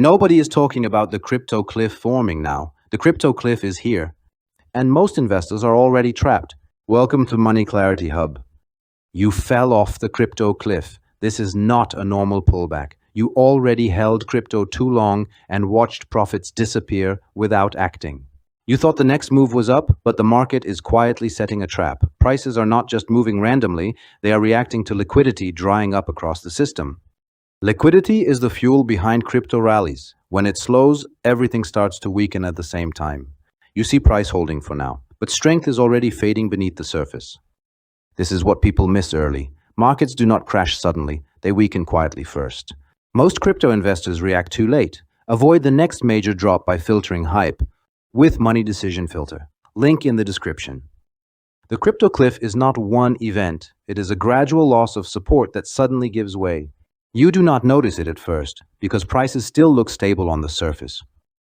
Nobody is talking about the crypto cliff forming now. The crypto cliff is here, and most investors are already trapped. Welcome to Money Clarity Hub. You fell off the crypto cliff. This is not a normal pullback. You already held crypto too long and watched profits disappear without acting. You thought the next move was up, but the market is quietly setting a trap. Prices are not just moving randomly, they are reacting to liquidity drying up across the system. Liquidity is the fuel behind crypto rallies. When it slows, everything starts to weaken at the same time. You see price holding for now, but strength is already fading beneath the surface. This is what people miss early. Markets do not crash suddenly, they weaken quietly first. Most crypto investors react too late. Avoid the next major drop by filtering hype with Money Decision Filter. Link in the description. The crypto cliff is not one event, it is a gradual loss of support that suddenly gives way. You do not notice it at first, because prices still look stable on the surface.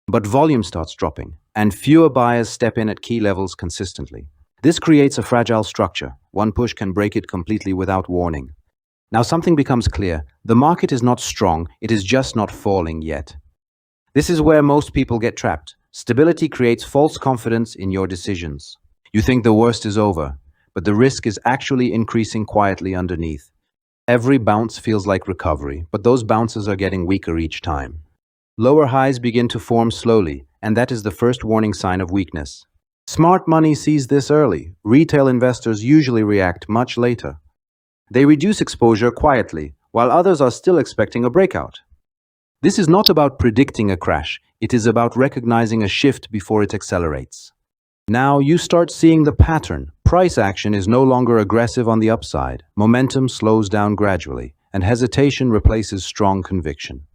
But volume starts dropping, and fewer buyers step in at key levels consistently. This creates a fragile structure. One push can break it completely without warning. Now something becomes clear. The market is not strong, it is just not falling yet. This is where most people get trapped. Stability creates false confidence in your decisions. You think the worst is over, but the risk is actually increasing quietly underneath. Every bounce feels like recovery, but those bounces are getting weaker each time. Lower highs begin to form slowly, and that is the first warning sign of weakness. Smart money sees this early. Retail investors usually react much later. They reduce exposure quietly, while others are still expecting a breakout. This is not about predicting a crash, it is about recognizing a shift before it accelerates. Now you start seeing the pattern. Price action is no longer aggressive on the upside. Momentum slows down gradually, and hesitation replaces strong conviction.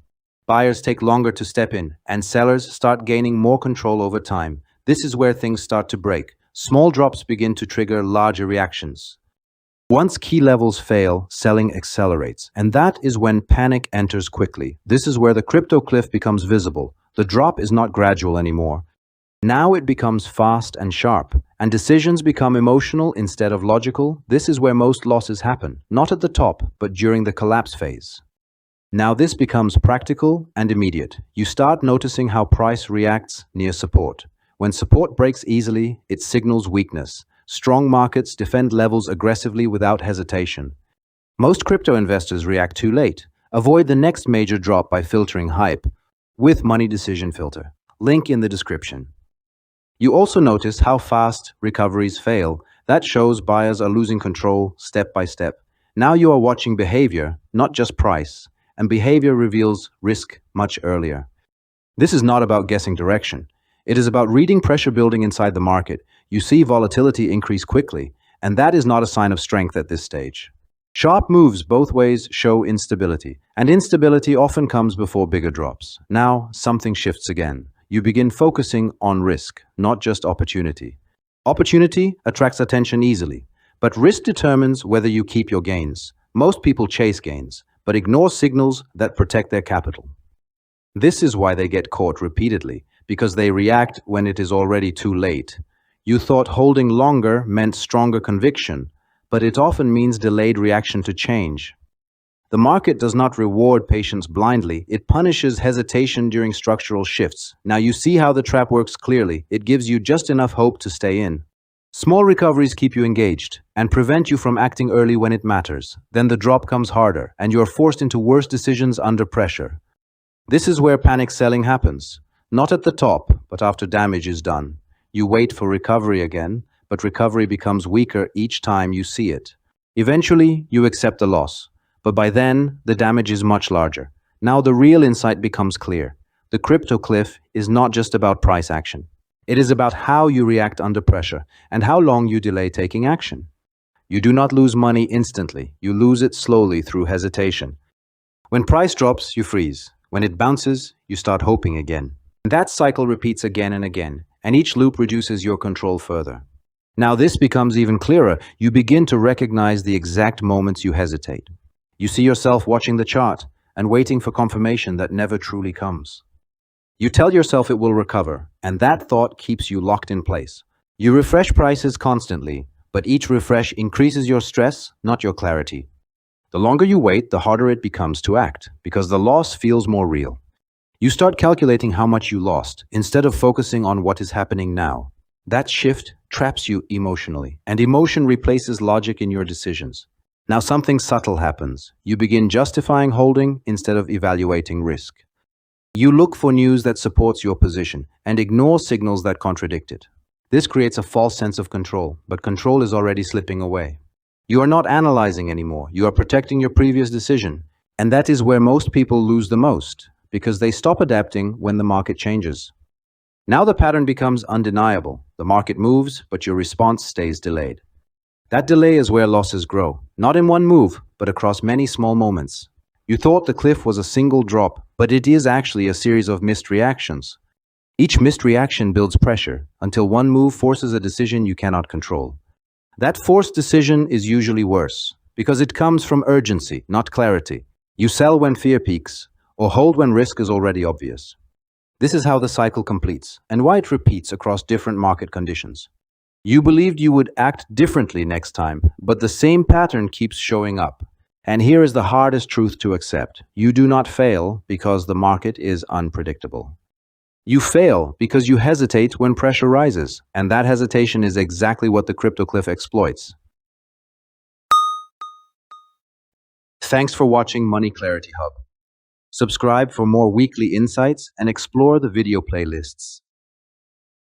Buyers take longer to step in, and sellers start gaining more control over time. This is where things start to break. Small drops begin to trigger larger reactions. Once key levels fail, selling accelerates, and that is when panic enters quickly. This is where the crypto cliff becomes visible. The drop is not gradual anymore. Now it becomes fast and sharp, and decisions become emotional instead of logical. This is where most losses happen, not at the top, but during the collapse phase. Now this becomes practical and immediate. You start noticing how price reacts near support. When support breaks easily, it signals weakness. Strong markets defend levels aggressively without hesitation. Most crypto investors react too late. Avoid the next major drop by filtering hype with Money Decision Filter. Link in the description. You also notice how fast recoveries fail. That shows buyers are losing control step by step. Now you are watching behavior, not just price, and behavior reveals risk much earlier. This is not about guessing direction. It is about reading pressure building inside the market. You see volatility increase quickly, and that is not a sign of strength at this stage. Sharp moves both ways show instability, and instability often comes before bigger drops. Now, something shifts again. You begin focusing on risk, not just opportunity. Opportunity attracts attention easily, but risk determines whether you keep your gains. Most people chase gains, but ignore signals that protect their capital. This is why they get caught repeatedly, because they react when it is already too late. You thought holding longer meant stronger conviction, but it often means delayed reaction to change. The market does not reward patience blindly, it punishes hesitation during structural shifts. Now you see how the trap works clearly. It gives you just enough hope to stay in. Small recoveries keep you engaged and prevent you from acting early when it matters. Then the drop comes harder, and you are forced into worse decisions under pressure. This is where panic selling happens. Not at the top, but after damage is done. You wait for recovery again, but recovery becomes weaker each time you see it. Eventually, you accept the loss, but by then, the damage is much larger. Now the real insight becomes clear. The crypto cliff is not just about price action. It is about how you react under pressure and how long you delay taking action. You do not lose money instantly. You lose it slowly through hesitation. When price drops, you freeze. When it bounces, you start hoping again. That cycle repeats again and again, and each loop reduces your control further. Now this becomes even clearer. You begin to recognize the exact moments you hesitate. You see yourself watching the chart and waiting for confirmation that never truly comes. You tell yourself it will recover, and that thought keeps you locked in place. You refresh prices constantly, but each refresh increases your stress, not your clarity. The longer you wait, the harder it becomes to act, because the loss feels more real. You start calculating how much you lost instead of focusing on what is happening now. That shift traps you emotionally, and emotion replaces logic in your decisions. Now something subtle happens. You begin justifying holding instead of evaluating risk. You look for news that supports your position and ignore signals that contradict it. This creates a false sense of control, but control is already slipping away. You are not analyzing anymore, you are protecting your previous decision. And that is where most people lose the most, because they stop adapting when the market changes. Now the pattern becomes undeniable. The market moves, but your response stays delayed. That delay is where losses grow, not in one move, but across many small moments. You thought the cliff was a single drop, but it is actually a series of missed reactions. Each missed reaction builds pressure until one move forces a decision you cannot control. That forced decision is usually worse because it comes from urgency, not clarity. You sell when fear peaks or hold when risk is already obvious. This is how the cycle completes and why it repeats across different market conditions. You believed you would act differently next time, but the same pattern keeps showing up. And here is the hardest truth to accept. You do not fail because the market is unpredictable. You fail because you hesitate when pressure rises, and that hesitation is exactly what the crypto cliff exploits. Thanks for watching Money Clarity Hub. Subscribe for more weekly insights and explore the video playlists.